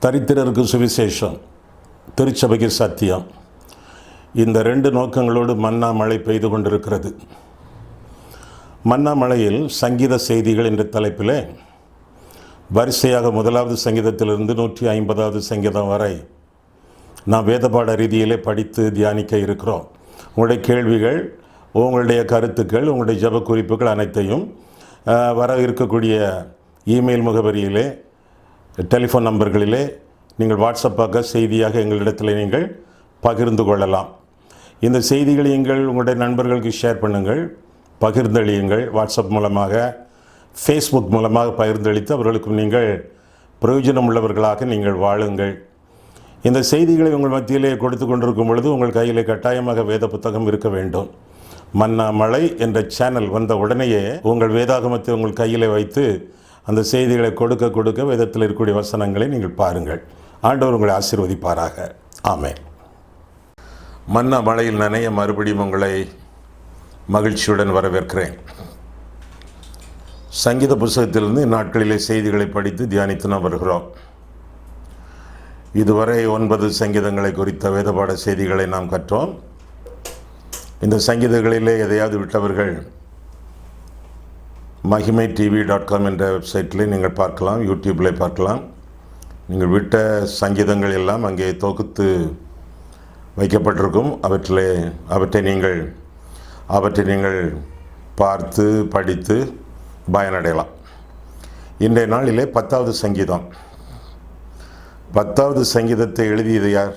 தரித்திரருக்கு சுவிசேஷம், திருச்சபைக்கு சத்தியம். இந்த ரெண்டு நோக்கங்களோடு மன்னா மழை பெய்து கொண்டிருக்கிறது. மன்னா மழையில் சங்கீத செய்திகள் என்ற தலைப்பில் வரிசையாக 1வது சங்கீதத்திலிருந்து 150வது சங்கீதம் வரை நாம் வேதபாட ரீதியிலே படித்து தியானிக்க இருக்கிறோம். உங்களுடைய கேள்விகள், உங்களுடைய கருத்துக்கள், உங்களுடைய ஜெப குறிப்புகள் அனைத்தையும் வர இருக்கக்கூடிய இமெயில் முகவரியிலே, டெலிஃபோன் நம்பர்களிலே நீங்கள் வாட்ஸ்அப்பாக செய்தியாக எங்களிடத்தில் நீங்கள் பகிர்ந்து கொள்ளலாம். இந்த செய்திகளை உங்களுடைய நண்பர்களுக்கு ஷேர் பண்ணுங்கள், பகிர்ந்தளியுங்கள். வாட்ஸ்அப் மூலமாக, ஃபேஸ்புக் மூலமாக பகிர்ந்தளித்து அவர்களுக்கும் நீங்கள் பிரயோஜனம் உள்ளவர்களாக நீங்கள் வாழுங்கள். இந்த செய்திகளை உங்கள் மத்தியிலே கொடுத்து கொண்டிருக்கும் பொழுது உங்கள் கையிலே கட்டாயமாக வேத புத்தகம் இருக்க வேண்டும். மன்னா மழை என்ற சேனல் வந்த உடனேயே உங்கள் வேதாகமத்தை உங்கள் கையிலே வைத்து அந்த செய்திகளை கொடுக்க வேதத்தில் இருக்கக்கூடிய வசனங்களை நீங்கள் பாருங்கள். ஆண்டவர் உங்களை ஆசீர்வதிப்பாராக. ஆமென். மன்னா மழையில் நனைய மறுபடியும் உங்களை மகிழ்ச்சியுடன் வரவேற்கிறேன். சங்கீத புத்தகத்திலிருந்து இந்நாட்களிலே செய்திகளை படித்து தியானித்து நாம் வருகிறோம். இதுவரை 9 சங்கீதங்களை குறித்த வேதபாட செய்திகளை நாம் கற்றோம். இந்த சங்கீதங்களிலே எதையாவது விட்டவர்கள் mahimai.tv.com என்ற வெப்சைட்டில் நீங்கள் பார்க்கலாம், யூடியூப்பில் பார்க்கலாம். நீங்கள் விட்ட சங்கீதங்கள் எல்லாம் அங்கே தொகுத்து வைக்கப்பட்டிருக்கும். அவற்றை நீங்கள் பார்த்து படித்து பயனடையலாம். இன்றைய நாளிலே 10வது சங்கீதம். 10வது சங்கீதத்தை எழுதியது யார்?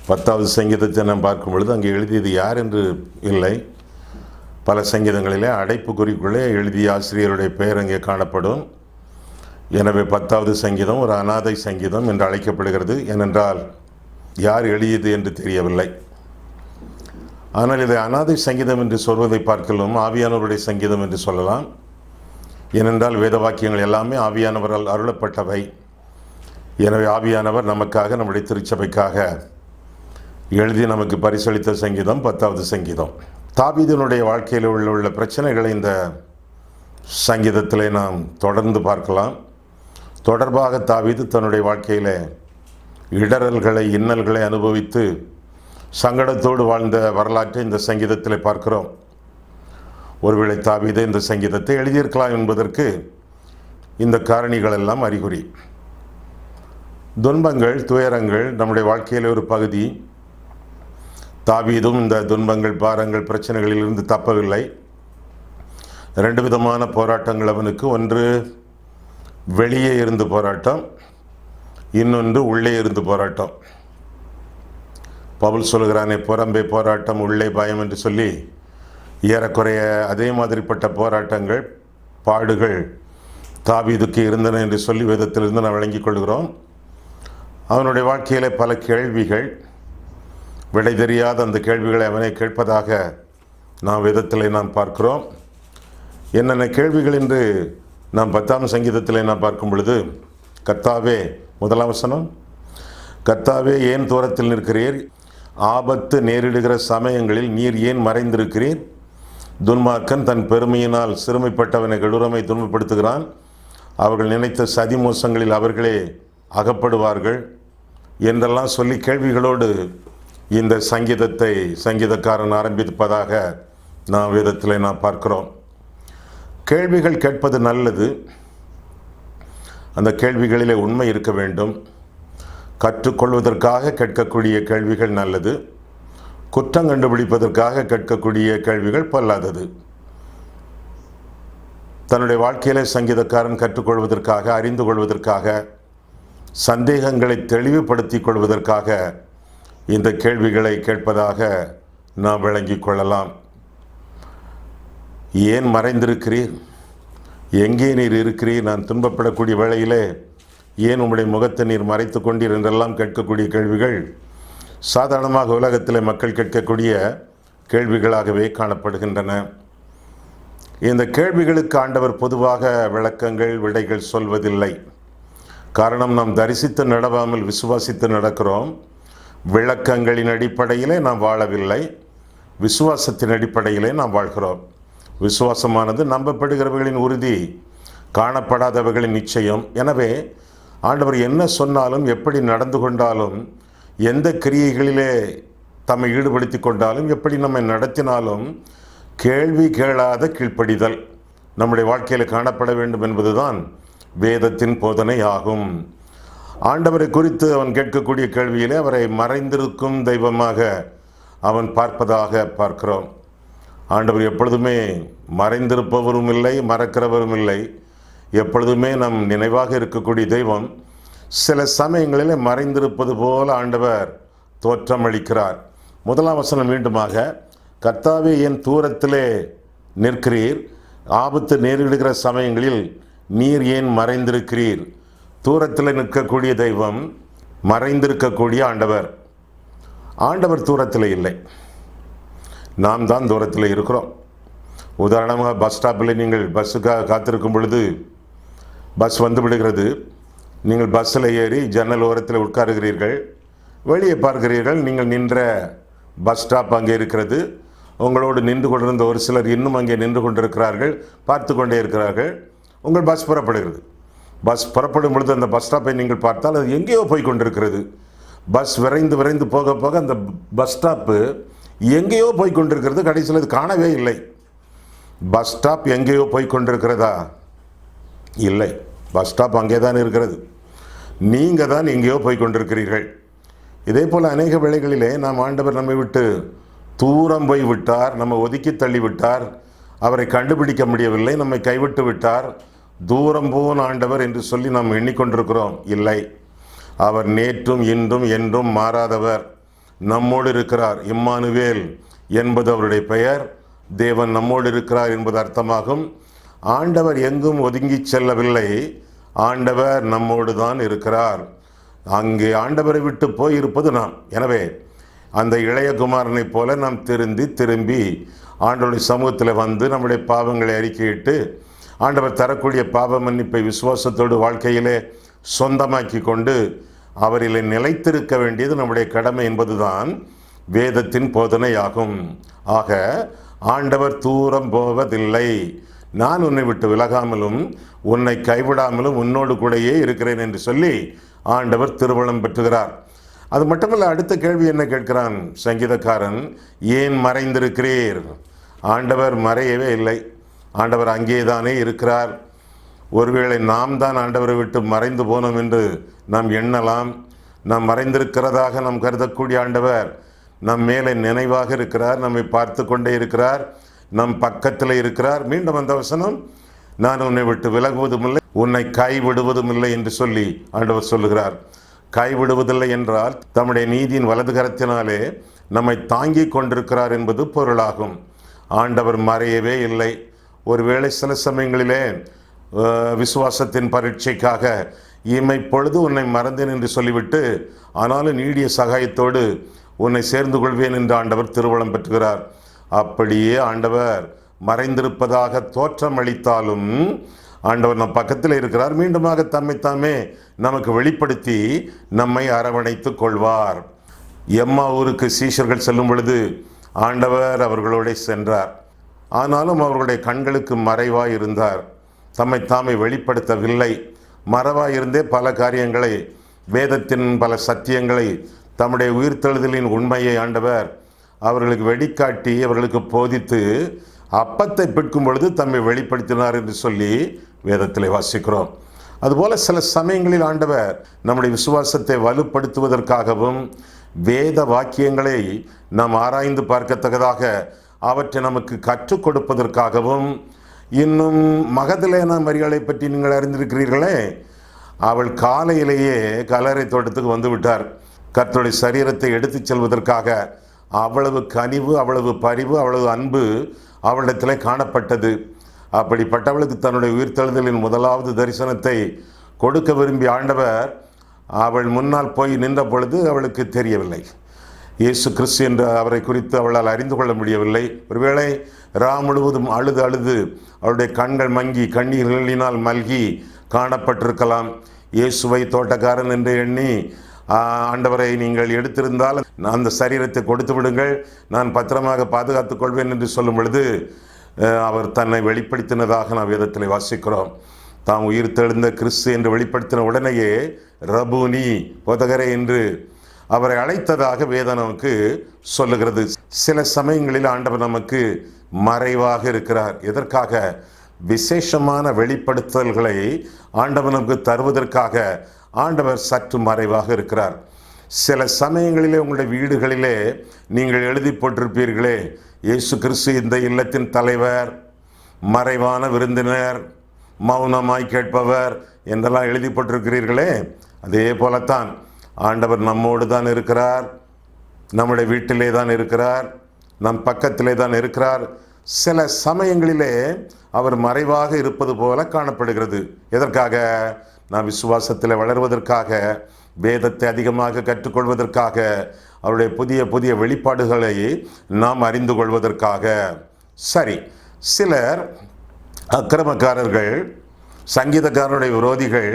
10வது சங்கீதத்தை நாம் பார்க்கும் பொழுது அங்கே எழுதியது யார் என்று இல்லை. பல சங்கீதங்களிலே அடைப்பு குறிக்குள்ளே எழுதிய ஆசிரியருடைய பெயர் அங்கே காணப்படும். எனவே 10வது சங்கீதம் ஒரு அநாதை சங்கீதம் என்று அழைக்கப்படுகிறது. ஏனென்றால் யார் எழுதியது என்று தெரியவில்லை. ஆனால் இதை அநாதை சங்கீதம் என்று சொல்வதை பார்க்கலாம் ஆவியானவருடைய சங்கீதம் என்று சொல்லலாம். ஏனென்றால் வேத வாக்கியங்கள் எல்லாமே ஆவியானவரால் அருளப்பட்டவை. எனவே ஆவியானவர் நமக்காக, நம்முடைய திருச்சபைக்காக எழுதி நமக்கு பரிசளித்த சங்கீதம் 10வது சங்கீதம். தாவீதினுடைய வாழ்க்கையில் உள்ள பிரச்சனைகளை இந்த சங்கீதத்திலே நாம் தொடர்ந்து பார்க்கலாம். தொடர்பாக தாவீது தன்னுடைய வாழ்க்கையில் இடறல்களை, இன்னல்களை அனுபவித்து சங்கடத்தோடு வாழ்ந்த வரலாற்றை இந்த சங்கீதத்தில் பார்க்கிறோம். ஒருவேளை தாவீது இந்த சங்கீதத்தை எழுதியிருக்கலாம் என்பதற்கு இந்த காரணிகள் எல்லாம் அறிகுறி. துன்பங்கள், துயரங்கள் நம்முடைய வாழ்க்கையில் ஒரு பகுதி. தாவீதும் இந்த துன்பங்கள், பாரங்கள், பிரச்சனைகளிலிருந்து தப்பவில்லை. 2 விதமான போராட்டங்கள் அவனுக்கு. ஒன்று வெளியே இருந்து போராட்டம், இன்னொன்று உள்ளே இருந்து போராட்டம். பவுல் சொல்கிறானே, புறம்பே போராட்டம் உள்ளே பயம் என்று சொல்லி ஏறக்குறைய அதே மாதிரிப்பட்ட போராட்டங்கள், பாடுகள் தாவீதுக்கு இருந்தன என்று சொல்லி வேதத்திலிருந்து நாம் விளங்கிக் கொள்கிறோம். அவனுடைய வாழ்க்கையிலே பல கேள்விகள், விடை தெரியாத அந்த கேள்விகளை அவனை கேட்பதாக நாம் வேதத்தில் நாம் பார்க்கிறோம். என்னென்ன கேள்விகள் என்று நாம் 10ஆம் சங்கீதத்தில் நாம் பார்க்கும் பொழுது, கர்த்தாவே, 1ஆம் வசனம், கர்த்தாவே ஏன் தூரத்தில் நிற்கிறீர்? ஆபத்து நேரிடுகிற சமயங்களில் நீர் ஏன் மறைந்திருக்கிறீர்? துன்மார்க்கன் தன் பெருமையினால் சிறுமைப்பட்டவனை கொடூரமை துன்பப்படுத்துகிறான். அவர்கள் நினைத்த சதி மோசங்களில் அவர்களே அகப்படுவார்கள் என்றெல்லாம் சொல்லி கேள்விகளோடு இந்த சங்கீதத்தை சங்கீதக்காரன் ஆரம்பிப்பதாக நாம் வேதத்தில் நாம் பார்க்கிறோம். கேள்விகள் கேட்பது நல்லது. அந்த கேள்விகளிலே உண்மை இருக்க வேண்டும். கற்றுக்கொள்வதற்காக கேட்கக்கூடிய கேள்விகள் நல்லது. குற்றம் கண்டுபிடிப்பதற்காக கேட்கக்கூடிய கேள்விகள் பொல்லாதது. தன்னுடைய வாழ்க்கையிலே சங்கீதக்காரன் கற்றுக்கொள்வதற்காக, அறிந்து கொள்வதற்காக, சந்தேகங்களை தெளிவுபடுத்திக் கொள்வதற்காக இந்த கேள்விகளை கேட்பதாக நாம் விளங்கிக் கொள்ளலாம். ஏன் மறைந்திருக்கிறீர்? எங்கே நீர் இருக்கிறீர்? நான் துன்பப்படக்கூடிய வேளையிலே ஏன் உம்முடைய முகத்தை நீர் மறைத்து கொண்டீர் என்றெல்லாம் கேட்கக்கூடிய கேள்விகள் சாதாரணமாக உலகத்தில் மக்கள் கேட்கக்கூடிய கேள்விகளாகவே காணப்படுகின்றன. இந்த கேள்விகளுக்கு ஆண்டவர் பொதுவாக விளக்கங்கள், விடைகள் சொல்வதில்லை. காரணம், நாம் தரிசித்து நடவாமல் விசுவாசித்து நடக்கிறோம். விளக்கங்களின் அடிப்படையிலே நாம் வாழவில்லை. விசுவாசத்தின் அடிப்படையிலே நாம் வாழ்கிறோம். விசுவாசமானது நம்பப்படுகிறவர்களின் உறுதி, காணப்படாதவர்களின் நிச்சயம். எனவே ஆண்டவர் என்ன சொன்னாலும், எப்படி நடந்து கொண்டாலும், எந்த கிரியைகளிலே தம்மை ஈடுபடுத்தி கொண்டாலும், எப்படி நம்மை நடத்தினாலும் கேள்வி கேளாத கீழ்ப்படிதல் நம்முடைய வாழ்க்கையில் காணப்பட வேண்டும் என்பதுதான் வேதத்தின் போதனை ஆகும். ஆண்டவரை குறித்து அவன் கேட்கக்கூடிய கேள்வியிலே அவரை மறைந்திருக்கும் தெய்வமாக அவன் பார்ப்பதாக பார்க்கிறோம். ஆண்டவர் எப்பொழுதுமே மறைந்திருப்பவரும் இல்லை, மறக்கிறவரும் இல்லை. எப்பொழுதுமே நம் நினைவாக இருக்கக்கூடிய தெய்வம். சில சமயங்களில் மறைந்திருப்பது போல ஆண்டவர் தோற்றமளிக்கிறார். 1ஆம் வசனம் மீண்டுமாக, கர்த்தாவே என் தூரத்திலே நிற்கிறீர், ஆபத்து நேரிடுகிற சமயங்களில் நீர் ஏன் மறைந்திருக்கிறீர்? தூரத்தில் நிற்கக்கூடிய தெய்வம், மறைந்திருக்கக்கூடிய ஆண்டவர். ஆண்டவர் தூரத்தில் இல்லை, நாம் தான் தூரத்தில் இருக்கிறோம். உதாரணமாக பஸ் ஸ்டாப்பில் நீங்கள் பஸ்ஸுக்காக காத்திருக்கும் பொழுது பஸ் வந்து விடுகிறது. நீங்கள் பஸ்ஸில் ஏறி ஜன்னல் ஓரத்தில் உட்காருகிறீர்கள், வெளியே பார்க்கிறீர்கள், நீங்கள் நின்ற பஸ் ஸ்டாப் அங்கே இருக்கிறது. உங்களோடு நின்று கொண்டிருந்த ஒரு சிலர் இன்னும் அங்கே நின்று கொண்டிருக்கிறார்கள், பார்த்து கொண்டே இருக்கிறார்கள். உங்கள் பஸ் புறப்படுகிறது. பஸ் புறப்படும் பொழுது அந்த பஸ் ஸ்டாப்பை நீங்கள் பார்த்தால் அது எங்கேயோ போய் கொண்டிருக்கிறது. பஸ் விரைந்து விரைந்து போக போக அந்த பஸ் ஸ்டாப்பு எங்கேயோ போய் கொண்டிருக்கிறது. கடைசியில் அது காணவே இல்லை. பஸ் ஸ்டாப் எங்கேயோ போய் கொண்டிருக்கிறதா? இல்லை, பஸ் ஸ்டாப் அங்கே தான் இருக்கிறது. நீங்கள் தான் எங்கேயோ போய் கொண்டிருக்கிறீர்கள். இதே போல் அநேக வேளைகளிலே நாம் ஆண்டவர் நம்மை விட்டு தூரம் போய் விட்டார், நம்ம ஒதுக்கி தள்ளிவிட்டார், அவரை கண்டுபிடிக்க முடியவில்லை, நம்மை கைவிட்டு விட்டார், தூரம் போன ஆண்டவர் என்று சொல்லி நாம் எண்ணிக்கொண்டிருக்கிறோம். இல்லை, அவர் நேற்றும் இன்றும் என்றும் மாறாதவர், நம்மோடு இருக்கிறார். இம்மானுவேல் என்பது அவருடைய பெயர். தேவன் நம்மோடு இருக்கிறார் என்பது அர்த்தமாகும். ஆண்டவர் எங்கும் ஒதுங்கி செல்லவில்லை, ஆண்டவர் நம்மோடு தான் இருக்கிறார். அங்கே ஆண்டவரை விட்டு போயிருப்பது நாம். எனவே அந்த இளைய குமாரனைப் போல நாம் திரும்பி ஆண்டவருடைய சமூகத்தில் வந்து நம்முடைய பாவங்களை அறிக்கையிட்டு ஆண்டவர் தரக்கூடிய பாவ மன்னிப்பை விசுவாசத்தோடு வாழ்க்கையிலே சொந்தமாக்கி கொண்டு அவரிலே நிலைத்திருக்க வேண்டியது நம்முடைய கடமை என்பதுதான் வேதத்தின் போதனையாகும். ஆக ஆண்டவர் தூரம் போவதில்லை. நான் உன்னை விட்டு விலகாமலும் உன்னை கைவிடாமலும் உன்னோடு கூடயே இருக்கிறேன் என்று சொல்லி ஆண்டவர் திருவளம் பெற்றுகிறார். அது மட்டுமல்ல, அடுத்த கேள்வி என்ன கேட்கிறான் சங்கீதக்காரன்? ஏன் மறைந்திருக்கிறீர்? ஆண்டவர் மறையவே இல்லை, ஆண்டவர் அங்கேதானே இருக்கிறார். ஒருவேளை நாம் தான் ஆண்டவரை விட்டு மறைந்து போனோம் என்று நாம் எண்ணலாம். நாம் மறைந்திருக்கிறதாக நாம் கருதக்கூடிய ஆண்டவர் நம் மேலே நினைவாக இருக்கிறார், நம்மை பார்த்து கொண்டே இருக்கிறார், நம் பக்கத்தில் இருக்கிறார். மீண்டும் அந்த வசனம், நான் உன்னை விட்டு விலகுவதும் இல்லை, உன்னை கைவிடுவதும் இல்லை என்று சொல்லி ஆண்டவர் சொல்லுகிறார். கைவிடுவதில்லை என்றால் தம்முடைய நீதியின் வலது கரத்தினாலே நம்மை தாங்கி கொண்டிருக்கிறார் என்பது பொருளாகும். ஆண்டவர் மறையவே இல்லை. ஒருவேளை சில சமயங்களிலே விசுவாசத்தின் பரீட்சைக்காக இமைப்பொழுது உன்னை மறந்தேன் என்று சொல்லிவிட்டு ஆனாலும் நீடிய சகாயத்தோடு உன்னை சேர்ந்து கொள்வேன் என்று ஆண்டவர் திருவளம் பெற்றுகிறார். அப்படியே ஆண்டவர் மறைந்திருப்பதாக தோற்றம் அளித்தாலும் ஆண்டவர் நம் பக்கத்தில் இருக்கிறார். மீண்டுமாக தம்மைத்தாமே நமக்கு வெளிப்படுத்தி நம்மை அரவணைத்து கொள்வார். எம்மா ஊருக்கு சீஷர்கள் செல்லும் பொழுது ஆண்டவர் அவர்களோட சென்றார். ஆனாலும் அவர்களுடைய கண்களுக்கு மறைவாய் இருந்தார், தம்மை தாமே வெளிப்படுத்தவில்லை. மறைவாயிருந்தே பல காரியங்களை, வேதத்தின் பல சத்தியங்களை, தம்முடைய உயிர்த்தெழுதலின் உண்மையை ஆண்டவர் அவர்களுக்கு வெளிக்காட்டி அவர்களுக்கு போதித்து அப்பத்தை பிற்கும் பொழுது தம்மை வெளிப்படுத்தினார் என்று சொல்லி வேதத்தில் வாசிக்கிறோம். அதுபோல சில சமயங்களில் ஆண்டவர் நம்முடைய விசுவாசத்தை வலுப்படுத்துவதற்காகவும் வேத வாக்கியங்களை நாம் ஆராய்ந்து பார்க்கத்தக்கதாக அவற்றை நமக்கு கற்றுக் கொடுப்பதற்காகவும், இன்னும் மகதலேனா மரியாளை பற்றி நீங்கள் அறிந்திருக்கிறீர்களே, அவள் காலையிலேயே கல்லறை தோட்டத்துக்கு வந்து விட்டார். கர்த்தருடைய சரீரத்தை எடுத்துச் செல்வதற்காக அவ்வளவு கனிவு, அவ்வளவு பரிவு, அவ்வளவு அன்பு அவளிடத்தில் காணப்பட்டது. அப்படிப்பட்டவளுக்கு தன்னுடைய உயிர்த்தெழுதலின் முதலாவது தரிசனத்தை கொடுக்க விரும்பிய ஆண்டவர் அவள் முன்னால் போய் நின்ற பொழுது அவளுக்கு தெரியவில்லை. இயேசு கிறிஸ்து என்று அவரை குறித்து அவளால் அறிந்து கொள்ள முடியவில்லை. ஒருவேளை முழுவதும் அழுது அவளுடைய கண்கள் மங்கி கண்ணீர்களினால் மல்கி காணப்பட்டிருக்கலாம். இயேசுவை தோட்டக்காரன் என்று எண்ணி ஆண்டவரை நீங்கள் எடுத்திருந்தால் அந்த சரீரத்தை கொடுத்து விடுங்கள், நான் பத்திரமாக பாதுகாத்துக் கொள்வேன் என்று சொல்லும் பொழுது அவர் தன்னை வெளிப்படுத்தினதாக நாம் வேதத்தில் வாசிக்கிறோம். தாம் உயிர் தெழுந்த கிறிஸ்து என்று வெளிப்படுத்தின உடனேயே ரபூனி, போதகரே என்று அவரை அழைத்ததாக வேதம் நமக்கு சொல்லுகிறது. சில சமயங்களில் ஆண்டவர் நமக்கு மறைவாக இருக்கிறார். எதற்காக? விசேஷமான வெளிப்படுத்தல்களை ஆண்டவர் நமக்கு தருவதற்காக ஆண்டவர் சற்று மறைவாக இருக்கிறார். சில சமயங்களிலே உங்களுடைய வீடுகளிலே நீங்கள் எழுதி போட்டிருப்பீர்களே, இயேசு கிறிஸ்து இந்த இல்லத்தின் தலைவர், மறைவான விருந்தினர், மௌனமாய் கேட்பவர் என்றெல்லாம் எழுதி போட்டிருக்கிறீர்களே. அதே போலத்தான் ஆண்டவர் நம்மோடு தான் இருக்கிறார், நம்முடைய வீட்டிலே தான் இருக்கிறார், நம் பக்கத்திலே தான் இருக்கிறார். சில சமயங்களிலே அவர் மறைவாக இருப்பது போல காணப்படுகிறது. எதற்காக? நாம் விசுவாசத்தில் வளர்வதற்காக, வேதத்தை அதிகமாக கற்றுக்கொள்வதற்காக, அவருடைய புதிய புதிய வெளிப்பாடுகளை நாம் அறிந்து கொள்வதற்காக. சரி, சிலர் அக்கிரமக்காரர்கள், சங்கீதக்காரனுடைய விரோதிகள்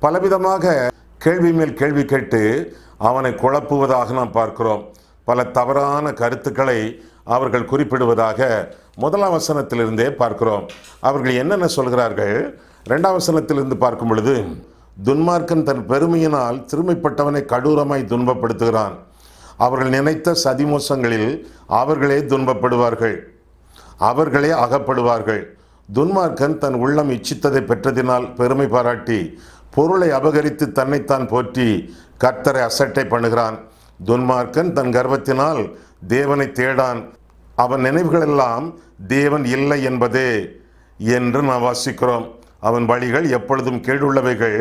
பலவிதமாக கேள்வி மேல் கேள்வி கேட்டு அவனை குழப்புவதாக நாம் பார்க்கிறோம். பல தவறான கருத்துக்களை அவர்கள் குறிப்பிடுவதாக 1ஆம் வசனத்திலிருந்தே பார்க்கிறோம். அவர்கள் என்னென்ன சொல்கிறார்கள்? 2ஆம் வசனத்திலிருந்து பார்க்கும் பொழுது, துன்மார்க்கன் தன் பெருமையினால் சிறுமைப்பட்டவனை கடூரமாய் துன்பப்படுத்துகிறான். அவர்கள் நினைத்த சதிமோசங்களில் அவர்களே துன்பப்படுவார்கள், அவர்களே அகப்படுவார்கள். துன்மார்க்கன் தன் உள்ளம் இச்சித்ததை பெற்றதினால் பெருமை பாராட்டி பொருளை அபகரித்து தன்னைத்தான் போற்றி கர்த்தரை அசட்டை பண்ணுகிறான். துன்மார்க்கன் தன் கர்வத்தினால் தேவனை தேடான், அவன் நினைவுகளெல்லாம் தேவன் இல்லை என்பதே என்று நாம் வாசிக்கிறோம். அவன் வழிகள் எப்பொழுதும் கேடுள்ளவைகள்,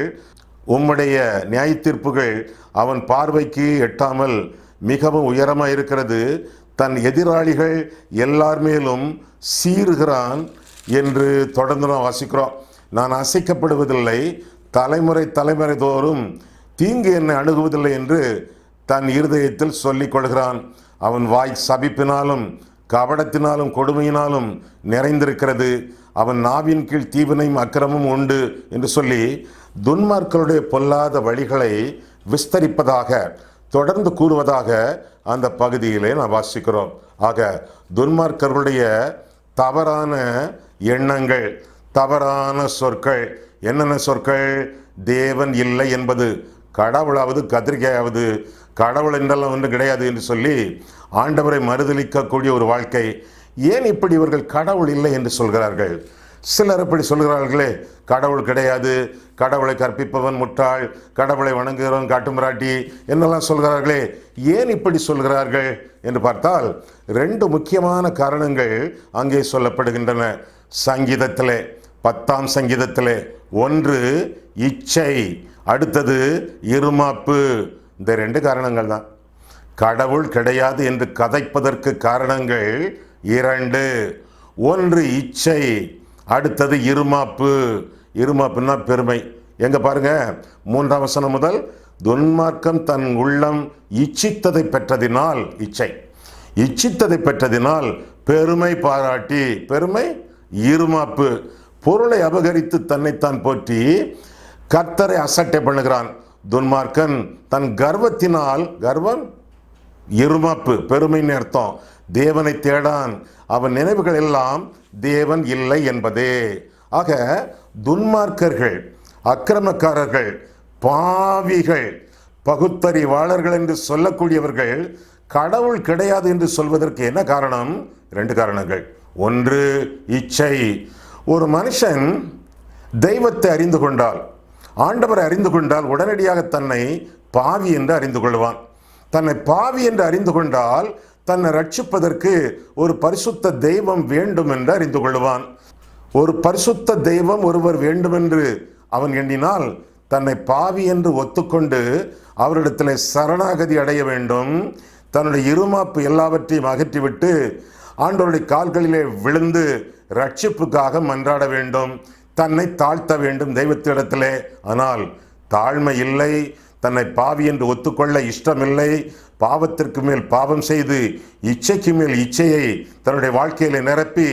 உம்முடைய நியாய தீர்ப்புகள் அவன் பார்வைக்கு எட்டாமல் மிகவும் உயரமாக இருக்கிறது. தன் எதிராளிகள் எல்லார் மேலும் சீறுகிறான் என்று தொடர்ந்து நாம் வாசிக்கிறோம். நான் அசைக்கப்படுவதில்லை, தலைமுறை தலைமுறை தோறும் தீங்கு என்னை அணுகுவதில்லை என்று தன் இருதயத்தில் சொல்லிக் கொள்கிறான். அவன் வாய் சபிப்பினாலும் கபடத்தினாலும் கொடுமையினாலும் நிறைந்திருக்கிறது. அவன் நாவின் கீழ் தீவினையும் அக்கிரமும் உண்டு என்று சொல்லி துன்மார்க்கருடைய பொல்லாத வழிகளை விஸ்தரிப்பதாக தொடர்ந்து கூறுவதாக அந்த பகுதியிலே நாம் வாசிக்கிறோம். ஆக துன்மார்க்கர்களுடைய தவறான எண்ணங்கள், தவறான சொற்கள், என்னென்ன சொற்கள்? தேவன் இல்லை என்பது, கடவுளாவது கத்திரிக்காயாவது, கடவுள் என்றெல்லாம் ஒன்றும் கிடையாது என்று சொல்லி ஆண்டவரை மறுதலிக்கக்கூடிய ஒரு வாழ்க்கை. ஏன் இப்படி இவர்கள் கடவுள் இல்லை என்று சொல்கிறார்கள்? சிலர் இப்படி சொல்கிறார்களே, கடவுள் கிடையாது, கடவுளை கற்பிப்பவன் முட்டாள், கடவுளை வணங்குகிறவன் காட்டுமிராட்டி என்னெல்லாம் சொல்கிறார்களே. ஏன் இப்படி சொல்கிறார்கள் என்று பார்த்தால் 2 முக்கியமான காரணங்கள் அங்கே சொல்லப்படுகின்றன. சங்கீதத்திலே, 10ஆம் சங்கீதத்திலே, ஒன்று இச்சை, அடுத்தது இருமாப்பு. இந்த 2 காரணங்கள் தான். கடவுள் கிடையாது என்று கதைப்பதற்கு காரணங்கள் 2. ஒன்று இச்சை, அடுத்தது இருமாப்பு. இருமாப்புன்னா பெருமை. எங்க பாருங்க, 3ஆம் வசனம் முதல், துன்மார்க்கம் தன் உள்ளம் இச்சித்ததை பெற்றதினால், இச்சை இச்சித்ததை பெற்றதினால் பெருமை பாராட்டி, பெருமை இருமாப்பு. பொருளை அபகரித்து தன்னைத்தான் போற்றி கர்த்தரை அசட்டை பண்ணுகிறான். துன்மார்க்கன் தன் கர்வத்தினால், கர்வம் இருமாப்பு, பெருமைன்னு அர்த்தம், தேவனை தேடான், அவன் நினைவுகள் எல்லாம் தேவன் இல்லை என்பதே. ஆக துன்மார்க்கர்கள், அக்கிரமக்காரர்கள், பாவிகள், பகுத்தறிவாளர்கள் என்று சொல்லக்கூடியவர்கள் கடவுள் கிடையாது என்று சொல்வதற்கு என்ன காரணம்? 2 காரணங்கள். ஒன்று இச்சை. ஒரு மனுஷன் தெய்வத்தை அறிந்து கொண்டால், ஆண்டவரை அறிந்து கொண்டால் உடனடியாக தன்னை பாவி என்று அறிந்து கொள்வான். தன்னை பாவி என்று அறிந்து கொண்டால் தன்னை ரட்சிப்பதற்கு ஒரு பரிசுத்த தெய்வம் வேண்டும் என்று அறிந்து கொள்வான். ஒரு பரிசுத்த தெய்வம் ஒருவர் வேண்டும் என்று அவன் எண்ணினால் தன்னை பாவி என்று ஒத்துக்கொண்டு அவரிடத்தில் சரணாகதி அடைய வேண்டும். தன்னுடைய இருமாப்பு எல்லாவற்றையும் அகற்றிவிட்டு ஆண்டவருடைய கால்களிலே விழுந்து ரட்சிப்புக்காக மன்றாட வேண்டும், தன்னை தாழ்த்த வேண்டும் தெய்வத்திடத்திலே. ஆனால் தாழ்மை இல்லை, தன்னை பாவி என்று ஒத்துக்கொள்ள இஷ்டமில்லை, பாவத்திற்கு மேல் பாவம் செய்து இச்சைக்கு மேல் இச்சையை தன்னுடைய வாழ்க்கையிலே நிரப்பி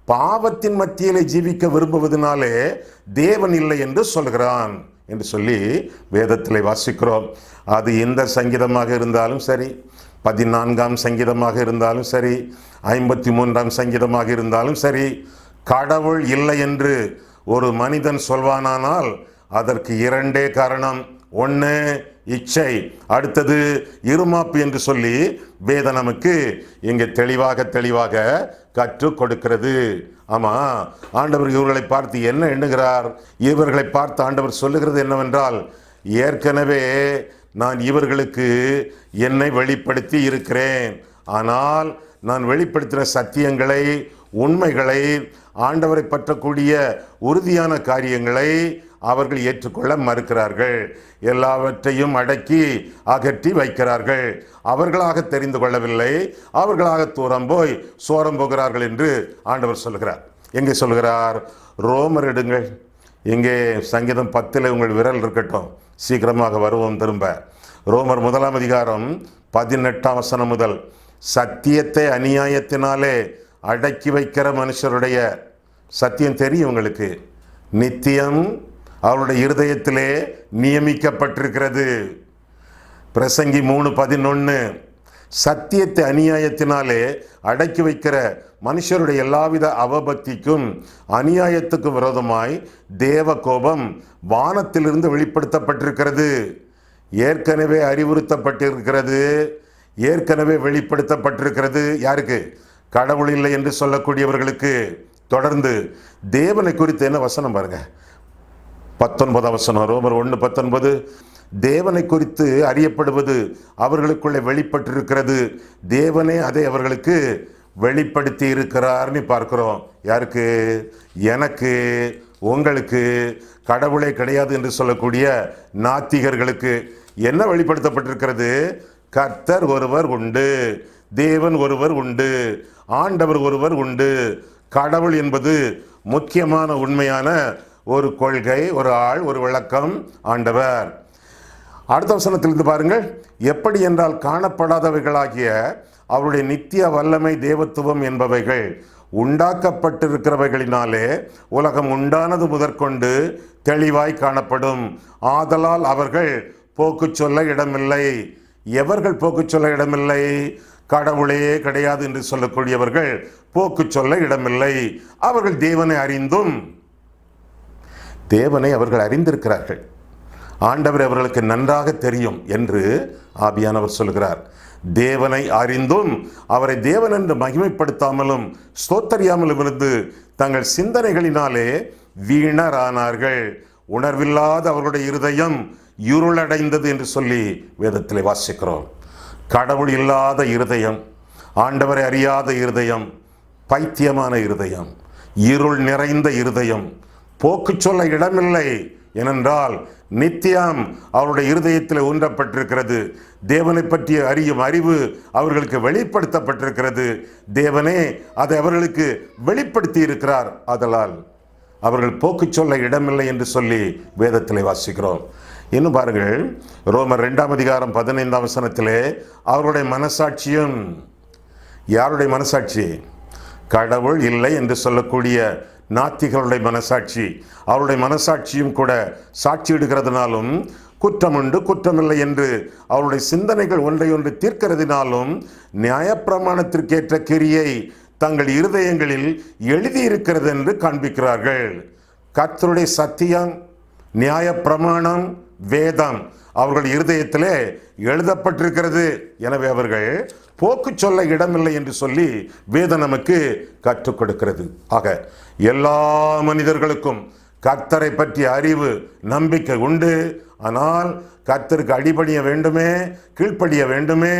பாவத்தின் மத்தியிலே ஜீவிக்க விரும்புவதனாலே தேவன் இல்லை என்று சொல்கிறான். என்று சொல்லி வேதத்தில் வாசிக்கிறோம். அது எந்த சங்கீதமாக இருந்தாலும் சரி, 14ஆம் சங்கீதமாக இருந்தாலும் சரி, 53ஆம் சங்கீதமாக இருந்தாலும் சரி, கடவுள் இல்லை என்று ஒரு மனிதன் சொல்வானானால் அதற்கு இரண்டே காரணம். ஒன்று இச்சை, அடுத்தது இருமாப்பு என்று சொல்லி வேதம் நமக்கு இங்கே தெளிவாக கற்றுக் கொடுக்கிறது. ஆமா, ஆண்டவர் இவர்களை பார்த்து என்ன எண்ணுகிறார்? இவர்களை பார்த்து ஆண்டவர் சொல்லுகிறது என்னவென்றால், ஏற்கனவே நான் இவர்களுக்கு என்னை வெளிப்படுத்தி இருக்கிறேன். ஆனால் நான் வெளிப்படுத்தின சத்தியங்களை, உண்மைகளை, ஆண்டவரை பற்றக்கூடிய உறுதியான காரியங்களை அவர்கள் ஏற்றுக்கொள்ள மறுக்கிறார்கள். எல்லாவற்றையும் அடக்கி அகற்றி வைக்கிறார்கள். அவர்களாக தெரிந்து கொள்ளவில்லை, அவர்களாக தூரம் போய் சோரம் போகிறார்கள் என்று ஆண்டவர் சொல்கிறார். எங்கே சொல்கிறார்? ரோமர் எடுங்கள். இங்கே சங்கீதம் 10 உங்கள் விரல் இருக்கட்டும், சீக்கிரமாக வருவோம் திரும்ப. ரோமர் 1ஆம் அதிகாரம் 18ஆம் வசனம் முதல். சத்தியத்தை அநியாயத்தினாலே அடக்கி வைக்கிற மனுஷருடைய சத்தியம் தெரியும் உங்களுக்கு, நித்தியம் அவருடைய இருதயத்திலே நியமிக்கப்பட்டிருக்கிறது. பிரசங்கி 3:11. சத்தியத்தை அநியாயத்தினாலே அடக்கி வைக்கிற மனுஷருடைய எல்லாவித அவபக்திக்கும் அநியாயத்துக்கும் விரோதமாய் தேவ கோபம் வானத்திலிருந்து வெளிப்படுத்தப்பட்டிருக்கிறது. ஏற்கனவே அறிவுறுத்தப்பட்டிருக்கிறது, ஏற்கனவே வெளிப்படுத்தப்பட்டிருக்கிறது. யாருக்கு? கடவுள் இல்லை என்று சொல்லக்கூடியவர்களுக்கு. தொடர்ந்து தேவனை குறித்து என்ன வசனம் பாருங்க, 19ஆம் வசனம், ரோமர் 1:19. தேவனை குறித்து அறியப்படுவது அவர்களுக்குள்ளே வெளிப்பட்டிருக்கிறது, தேவனே அதை அவர்களுக்கு வெளிப்படுத்தி இருக்கிறார்னு பார்க்கிறோம். யாருக்கு? எனக்கு, உங்களுக்கு. கடவுளே கிடையாது என்று சொல்லக்கூடிய நாத்திகர்களுக்கு என்ன வெளிப்படுத்தப்பட்டிருக்கிறது? கர்த்தர் ஒருவர் உண்டு, தேவன் ஒருவர் உண்டு, ஆண்டவர் ஒருவர் உண்டு. கடவுள் என்பது முக்கியமான உண்மையான ஒரு கொள்கை, ஒரு ஆள், ஒரு விளக்கம், ஆண்டவர். அடுத்த வசனத்திலிருந்து பாருங்கள். எப்படி என்றால், காணப்படாதவைகளாகிய அவருடைய நித்திய வல்லமை, தேவத்துவம் என்பவைகள் உண்டாக்கப்பட்டிருக்கிறவைகளினாலே உலகம் உண்டானது முதற்கொண்டு தெளிவாய் காணப்படும். ஆதலால் அவர்கள் போக்கு சொல்ல இடமில்லை. எவர்கள் போக்கு சொல்ல இடமில்லை? கடவுளே கிடையாது என்று சொல்லக்கூடியவர்கள் போக்கு சொல்ல இடமில்லை. அவர்கள் தேவனை அறிந்தும், தேவனை அவர்கள் அறிந்திருக்கிறார்கள், ஆண்டவர் அவர்களுக்கு நன்றாக தெரியும் என்று ஆவியானவர் சொல்கிறார். தேவனை அறிந்தும் அவரை தேவன் என்று மகிமைப்படுத்தாமலும் ஸ்தோத்தரியாமலும் இருந்து தங்கள் சிந்தனைகளினாலே வீணரானார்கள். உணர்வில்லாத அவர்களுடைய இருதயம் இருளடைந்தது என்று சொல்லி வேதத்திலே வாசிக்கிறோம். கடவுள் இல்லாத இருதயம், ஆண்டவரை அறியாத இருதயம், பைத்தியமான இருதயம், இருள் நிறைந்த இருதயம், போக்கு சொல்ல இடமில்லை. ஏனென்றால் நித்தியம் அவருடைய இருதயத்தில் ஊன்றப்பட்டிருக்கிறது. தேவனை பற்றிய அறியும் அறிவு அவர்களுக்கு வெளிப்படுத்தப்பட்டிருக்கிறது. தேவனே அதை அவர்களுக்கு வெளிப்படுத்தி இருக்கிறார். ஆதலால் அவர்கள் போக்கு சொல்ல இடமில்லை என்று சொல்லி வேதத்திலே வாசிக்கிறோம். இன்னும் பாருங்கள், ரோமர் 2ஆம் அதிகாரம் 15ஆம் வசனத்திலே அவருடைய மனசாட்சியும், யாருடைய மனசாட்சி? கடவுள் இல்லை என்று சொல்லக்கூடிய நாத்திகளுடைய மனசாட்சி. அவருடைய மனசாட்சியும் கூட சாட்சியிடுகிறதுனாலும், குற்றமுண்டு குற்றமில்லை என்று அவருடைய சிந்தனைகள் ஒன்றையொன்று தீர்க்கிறதுனாலும், நியாயப்பிரமாணத்திற்கேற்ற கிரியை தங்கள் இருதயங்களில் எழுதியிருக்கிறது என்று காண்பிக்கிறார்கள். கர்த்தருடைய சத்தியம், நியாயப்பிரமாணம், வேதம் அவர்கள் இருதயத்திலே எழுதப்பட்டிருக்கிறது. எனவே அவர்கள் போக்கு சொல்ல இடமில்லை என்று சொல்லி வேதம் நமக்கு கற்றுக் கொடுக்கிறது. ஆக எல்லா மனிதர்களுக்கும் கர்த்தரை பற்றிய அறிவு, நம்பிக்கை உண்டு. ஆனால் கர்த்தருக்கு அடிபணிய வேண்டுமே, கீழ்ப்படிய வேண்டுமே,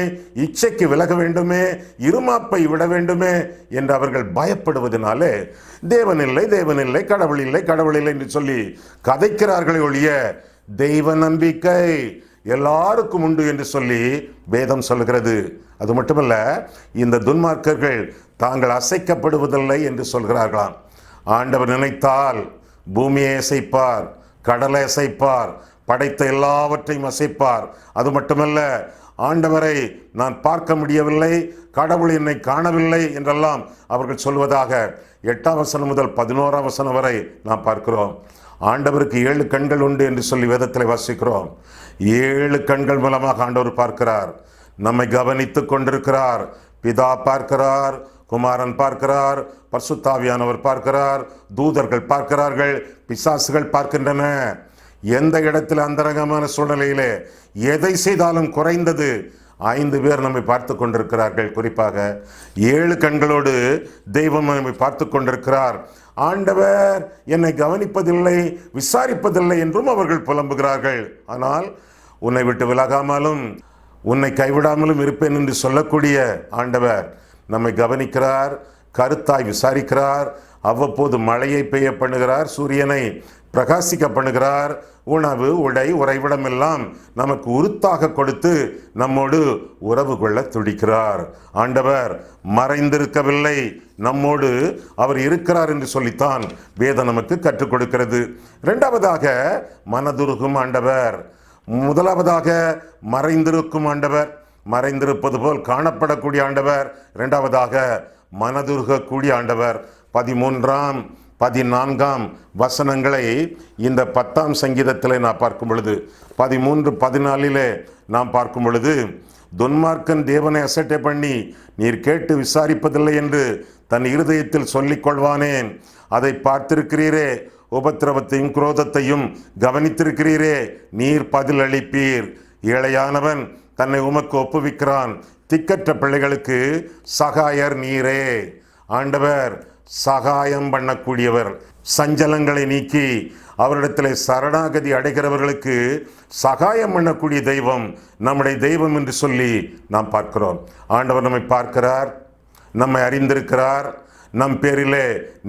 இச்சைக்கு விலக வேண்டுமே, இருமாப்பை விட வேண்டுமே என்று அவர்கள் பயப்படுவதனாலே தேவன் இல்லை, தேவன் இல்லை, கடவுள் இல்லை, கடவுள் இல்லை என்று சொல்லி கதைக்கிறார்களே ஒழிய தெய்வ நம்பிக்கை எல்லாருக்கும் உண்டு என்று சொல்லி வேதம் சொல்கிறது. அது மட்டுமல்ல, இந்த துன்மார்க்கர்கள் தாங்கள் அசைக்கப்படுவதில்லை என்று சொல்கிறார்களாம். ஆண்டவர் நினைத்தால் பூமியை அசைப்பார், கடலை அசைப்பார், படைத்த எல்லாவற்றையும் அசைப்பார். அது மட்டுமல்ல, ஆண்டவரை நான் பார்க்க முடியவில்லை, கடவுள் என்னை காணவில்லை என்றெல்லாம் அவர்கள் சொல்வதாக 8ஆம் வசனம் முதல் 11ஆம் வசனம் வரை நாம் பார்க்கிறோம். ஆண்டவருக்கு 7 கண்கள் உண்டு என்று சொல்லி வேதத்தில் வாசிக்கிறோம். 7 கண்கள் மூலமாக ஆண்டவர் பார்க்கிறார், நம்மை கவனித்துக் கொண்டிருக்கிறார். பிதா பார்க்கிறார், குமாரன் பார்க்கிறார், பரிசுத்தாவியானவர் பார்க்கிறார், தூதர்கள் பார்க்கிறார்கள், பிசாசுகள் பார்க்கின்றன. எந்த இடத்தில் அந்தரங்கமான சூழ்நிலையிலே எதை செய்தாலும் குறைந்தது 5 பேர் நம்மை பார்த்து கொண்டிருக்கிறார்கள். குறிப்பாக 7 கண்களோடு தெய்வம் நம்மை பார்த்து கொண்டிருக்கிறார். ஆண்டவர் என்னை கவனிப்பதில்லை, விசாரிப்பதில்லை என்றும் அவர்கள் புலம்புகிறார்கள். ஆனால் உன்னை விட்டு விலகாமலும் உன்னை கைவிடாமலும் இருப்பேன் என்று சொல்லக்கூடிய ஆண்டவர் நம்மை கவனிக்கிறார், கருத்தாய் விசாரிக்கிறார். அவ்வப்போது மழையை பெய்ய பண்ணுகிறார், சூரியனை பிரகாசிக்க பண்ணுகிறார். உணவு, உடை, உறைவிடம் எல்லாம் நமக்கு உருத்தாக கொடுத்து நம்மோடு உறவு கொள்ள துடிக்கிறார். ஆண்டவர் மறைந்திருக்கவில்லை, நம்மோடு அவர் இருக்கிறார் என்று சொல்லித்தான் வேதம் நமக்கு கற்றுக் கொடுக்கிறது. இரண்டாவதாக மனதுருகும் ஆண்டவர். முதலாவதாக மறைந்திருக்கும் ஆண்டவர், மறைந்திருப்பது போல் காணப்படக்கூடிய ஆண்டவர். இரண்டாவதாக மனதுருகக்கூடிய ஆண்டவர். 13ஆம் 14ஆம் வசனங்களை இந்த 10ஆம் சங்கீதத்தில் நான் பார்க்கும் பொழுது 13, 14 நாம் பார்க்கும் பொழுது, துன்மார்க்கன் தேவனை அசட்டை பண்ணி நீர் கேட்டு விசாரிப்பதில்லை என்று தன் இருதயத்தில் சொல்லிக் கொள்வானேன். அதை பார்த்திருக்கிறீரே, உபத்திரவத்தையும் குரோதத்தையும் கவனித்திருக்கிறீரே, நீர் பதில் அளிப்பீர். ஏழையானவன் தன்னை உமக்கு ஒப்புவிக்கிறான், திக்கற்ற பிள்ளைகளுக்கு சகாயர் நீரே. ஆண்டவர் சகாயம் பண்ணக்கூடியவர். சஞ்சலங்களை நீக்கி அவரிடத்தில் சரணாகதி அடைகிறவர்களுக்கு சகாயம் பண்ணக்கூடிய தெய்வம் நம்முடைய தெய்வம் என்று சொல்லி நாம் பார்க்கிறோம். ஆண்டவர் நம்மை பார்க்கிறார், நம்மை அறிந்திருக்கிறார், நம் பேரிலே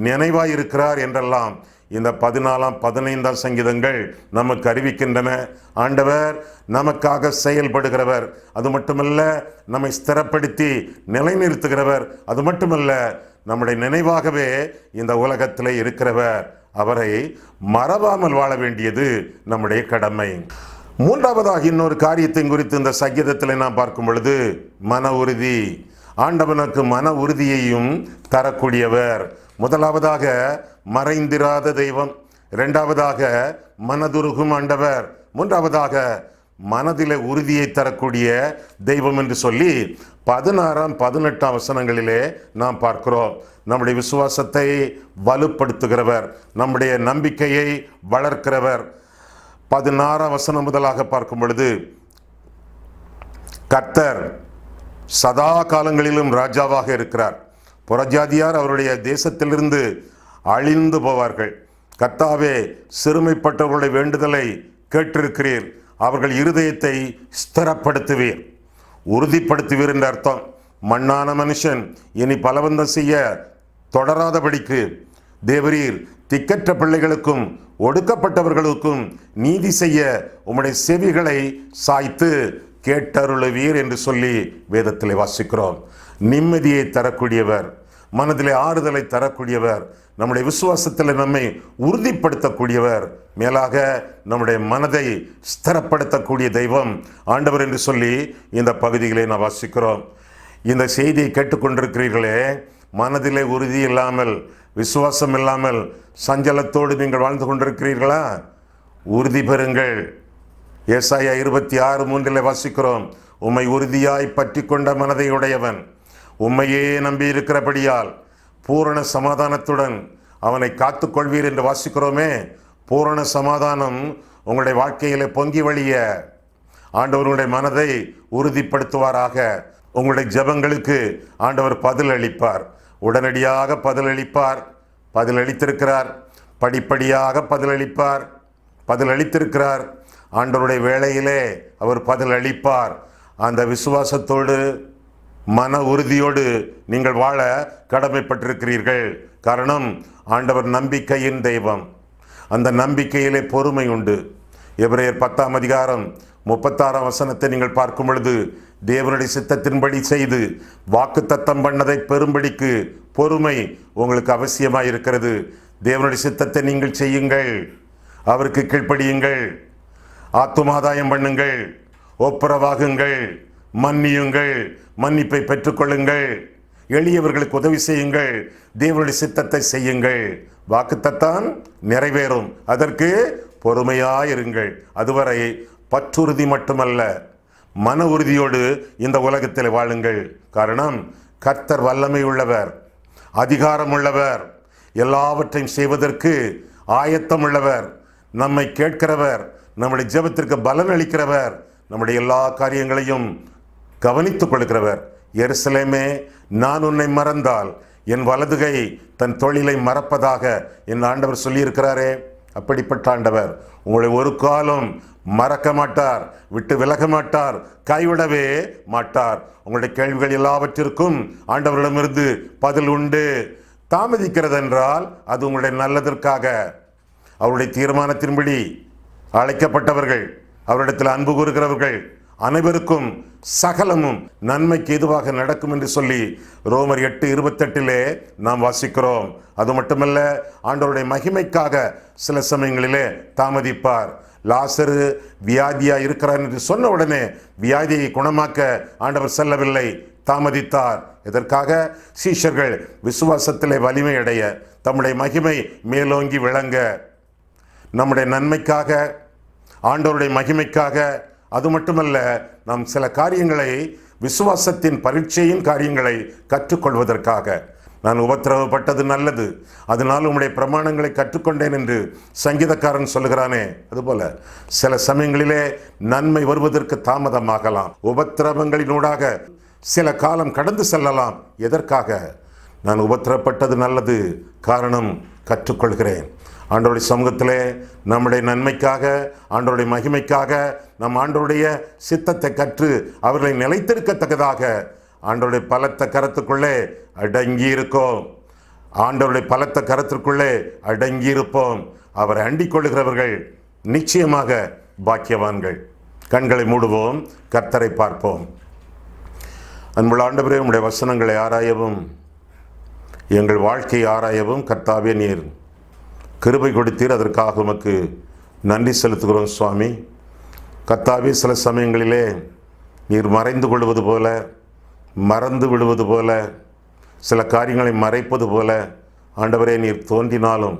நினைவாயிருக்கிறார் என்றெல்லாம் இந்த 14ஆம் 15ஆம் சங்கீதங்கள் நமக்கு அறிவிக்கின்றன. ஆண்டவர் நமக்காக செயல்படுகிறவர். அது மட்டுமல்ல, நம்மை ஸ்திரப்படுத்தி நிலைநிறுத்துகிறவர். அது மட்டுமல்ல, நம்முடைய நினைவாகவே இந்த உலகத்திலே இருக்கிறவர். அவரை மறவாமல் வாழ வேண்டியது நம்முடைய கடமை. மூன்றாவதாக இன்னொரு காரியத்தை குறித்து இந்த சங்கீதத்தில் நாம் பார்க்கும் பொழுது, மன உறுதி. ஆண்டவனுக்கு மன உறுதியையும் தரக்கூடியவர். முதலாவதாக மறைந்திராத தெய்வம், இரண்டாவதாக மனதுருகும் ஆண்டவர், மூன்றாவதாக மனதிலே உறுதியை தரக்கூடிய தெய்வம் என்று சொல்லி 16ஆம் 18ஆம் வசனங்களிலே நாம் பார்க்கிறோம். நம்முடைய விசுவாசத்தை வலுப்படுத்துகிறவர், நம்முடைய நம்பிக்கையை வளர்க்கிறவர். 16ஆம் வசனம் முதலாக பார்க்கும் பொழுது, கர்த்தர் சதா காலங்களிலும் ராஜாவாக இருக்கிறார், புறஜாதியார் அவருடைய தேசத்திலிருந்து அழிந்து போவார்கள். கர்த்தாவே, சிறுமைப்பட்டவர்களுடைய வேண்டுதலை கேட்டிருக்கிறீர், அவர்கள் இருதயத்தை ஸ்திரப்படுத்துவீர், உறுதிப்படுத்துவீர் என்ற அர்த்தம். மண்ணான மனுஷன் இனி பலவந்தம் செய்ய தொடராதபடிக்கு தேவரீர் திக்கற்ற பிள்ளைகளுக்கும் ஒடுக்கப்பட்டவர்களுக்கும் நீதி செய்ய உம்முடைய செவிகளை சாய்த்து கேட்டருளுவீர் என்று சொல்லி வேதத்திலே வாசிக்கிறோம். நிம்மதியை தரக்கூடியவர், மனதிலே ஆறுதலை தரக்கூடியவர், நம்முடைய விசுவாசத்தில் நம்மை உறுதிப்படுத்தக்கூடியவர், மேலாக நம்முடைய மனதை ஸ்திரப்படுத்தக்கூடிய தெய்வம் ஆண்டவர் என்று சொல்லி இந்த பகுதிகளை நாம் வாசிக்கிறோம். இந்த செய்தியை கேட்டுக்கொண்டிருக்கிறீர்களே, மனதிலே உறுதி இல்லாமல், விசுவாசம் இல்லாமல், சஞ்சலத்தோடு நீங்கள் வாழ்ந்து கொண்டிருக்கிறீர்களா? உறுதி பெறுங்கள். ஏசாயா 26:3 வாசிக்கிறோம், உம்மை உறுதியாய் பற்றி கொண்ட மனதை உடையவன் உம்மையே நம்பி இருக்கிறபடியால் பூரண சமாதானத்துடன் அவனை காத்துக்கொள்வீர் என்று வாசிக்கிறோமே. பூரண சமாதானம் உங்களுடைய வாழ்க்கையிலே பொங்கி வழிய ஆண்டவருடைய மனதை உறுதிப்படுத்துவாராக. உங்களுடைய ஜெபங்களுக்கு ஆண்டவர் பதில் அளிப்பார், உடனடியாக பதில் அளிப்பார். பதில் அளித்திருக்கிறார், படிப்படியாக பதில் அளிப்பார், பதில் அளித்திருக்கிறார். ஆண்டவருடைய வேளையிலே அவர் பதில் அளிப்பார். அந்த விசுவாசத்தோடு மன உறுதியோடு நீங்கள் வாழ கடமைப்பட்டிருக்கிறீர்கள். காரணம், ஆண்டவர் நம்பிக்கையின் தெய்வம். அந்த நம்பிக்கையிலே பொறுமை உண்டு. எபிரேயர் 10ஆம் அதிகாரம் 36ஆம் வசனத்தை நீங்கள் பார்க்கும் பொழுது, தேவனுடைய சித்தத்தின்படி செய்து வாக்குத்தத்தம் பண்ணதை பெறும்படிக்கு பொறுமை உங்களுக்கு அவசியமாக இருக்கிறது. தேவனுடைய சித்தத்தை நீங்கள் செய்யுங்கள், அவருக்கு கீழ்ப்படியுங்கள், ஆத்துமாதாயம் பண்ணுங்கள், ஒப்புரவாகுங்கள், மன்னியுங்கள், மன்னிப்பை பெற்றுக்கொள்ளுங்கள். எளியவர்களுக்கு உதவி செய்யுங்கள், தேவனுடைய சித்தத்தை செய்யுங்கள். வாக்குத்தத்தம் நிறைவேறும், அதற்கு பொறுமையாயிருங்கள். அதுவரை பற்றுறுதி மட்டுமல்ல, மன உறுதியோடு இந்த உலகத்தில் வாழுங்கள். காரணம், கர்த்தர் வல்லமை உள்ளவர், அதிகாரம் உள்ளவர், எல்லாவற்றையும் செய்வதற்கு ஆயத்தம் உள்ளவர், நம்மை கேட்கிறவர், நம்முடைய ஜெபத்திற்கு பலன் அளிக்கிறவர், நம்முடைய எல்லா காரியங்களையும் கவனித்துக் கொள்கிறவர். எருசலேமே, நான் உன்னை மறந்தால் என் வலதுகை தன் தொழிலை மறப்பதாக என் ஆண்டவர் சொல்லியிருக்கிறாரே. அப்படிப்பட்ட ஆண்டவர் உங்களை ஒரு காலம் மறக்க மாட்டார், விட்டு விலக மாட்டார், கைவிடவே மாட்டார். உங்களுடைய கேள்விகள் எல்லாவற்றிற்கும் ஆண்டவரிடமிருந்து பதில் உண்டு. தாமதிக்கிறது என்றால் அது உங்களுடைய நல்லதற்காக. அவருடைய தீர்மானத்தின்படி அழைக்கப்பட்டவர்கள், அவரிடத்தில் அன்பு கூறுகிறவர்கள் அனைவருக்கும் சகலமும் நன்மைக்கு எதுவாக நடக்கும் என்று சொல்லி ரோமர் 8:28 நாம் வாசிக்கிறோம். அது மட்டுமல்ல, ஆண்டவருடைய மகிமைக்காக சில சமயங்களிலே தாமதிப்பார். லாசரு வியாதியா இருக்கிறார் என்று சொன்ன உடனே வியாதியை குணமாக்க ஆண்டவர் செல்லவில்லை, தாமதித்தார். இதற்காக சீஷர்கள் விசுவாசத்திலே வலிமை அடைய, தம்முடைய மகிமை மேலோங்கி விளங்க, நம்முடைய நன்மைக்காக, ஆண்டவருடைய மகிமைக்காக. அது மட்டுமல்ல, நாம் சில காரியங்களை, விசுவாசத்தின் பரீட்சையின் காரியங்களை கற்றுக்கொள்வதற்காக. நான் உபத்திரவப்பட்டது நல்லது, அதனால் உம்முடைய பிரமாணங்களை கற்றுக்கொண்டேன் என்று சங்கீதக்காரன் சொல்லுகிறானே, அதுபோல சில சமயங்களிலே நன்மை வருவதற்கு தாமதமாகலாம். உபத்திரவங்களினூடாக சில காலம் கடந்து செல்லலாம். எதற்காக? நான் உபத்திரப்பட்டது நல்லது, காரணம் கற்றுக்கொள்கிறேன். ஆண்டவருடைய சமூகத்திலே நம்முடைய நன்மைக்காக, ஆண்டவருடைய மகிமைக்காக, நம் ஆண்டவருடைய சித்தத்தை கற்று அவர்களை நிலைத்திருக்கத்தக்கதாக ஆண்டவருடைய பலத்த கரத்துக்குள்ளே அடங்கியிருக்கோம். ஆண்டவருடைய பலத்த கரத்திற்குள்ளே அடங்கியிருப்போம். அவரை அண்டிக் கொள்ளுகிறவர்கள் நிச்சயமாக பாக்கியவான்கள். கண்களை மூடுவோம், கர்த்தரை பார்ப்போம். அன்புள்ள ஆண்டவரே, உம்முடைய வசனங்களை ஆராயவும், எங்கள் வாழ்க்கையை ஆராயவும் கர்த்தாவே நீர் கிருபை கொடுத்தீர். அதற்காக உமக்கு நன்றி செலுத்துகிறோம் சுவாமி. கர்த்தாவே, சில சமயங்களிலே நீர் மறைந்து கொள்வது போல, மறந்து விடுவது போல, சில காரியங்களை மறைப்பது போல ஆண்டவரே நீர் தோன்றினாலும்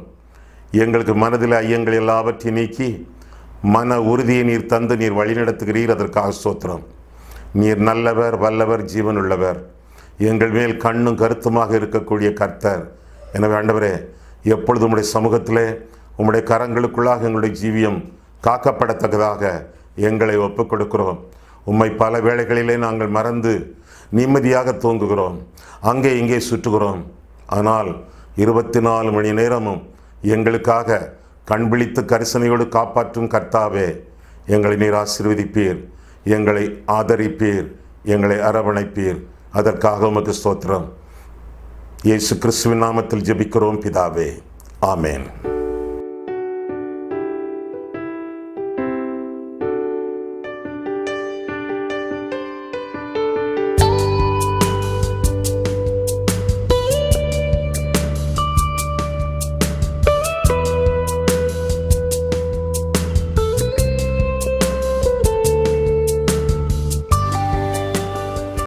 எங்களுக்கு மனதில் ஐயங்கள் எல்லாவற்றையும் நீக்கி மன உறுதியை நீர் தந்து நீர் வழிநடத்துகிறீர். அதற்காக ஸ்தோத்திரம். நீர் நல்லவர், வல்லவர், ஜீவனுள்ளவர், எங்கள் மேல் கண்ணும் கருத்துமாக இருக்கக்கூடிய கர்த்தர். எனவே ஆண்டவரே, எப்பொழுது உம்முடைய சமூகத்திலே உம்முடைய கரங்களுக்குள்ளாக எங்களுடைய ஜீவியம் காக்கப்படத்தக்கதாக எங்களை ஒப்புக் கொடுக்கிறோம். உம்மை பல வேளைகளிலே நாங்கள் மறந்து நிம்மதியாக தூங்குகிறோம், அங்கே இங்கே சுற்றுகிறோம். ஆனால் 24 மணி நேரமும் எங்களுக்காக கண்பிழித்து கரிசனையோடு காப்பாற்றும் கர்த்தாவே, எங்களை நீர் ஆசீர்வதிப்பீர், எங்களை ஆதரிப்பீர், எங்களை அரவணைப்பீர். அதற்காக உமக்கு ஸ்தோத்திரம். இயேசு கிறிஸ்துவின் நாமத்தில் ஜெபிக்கிறோம் பிதாவே, ஆமேன்.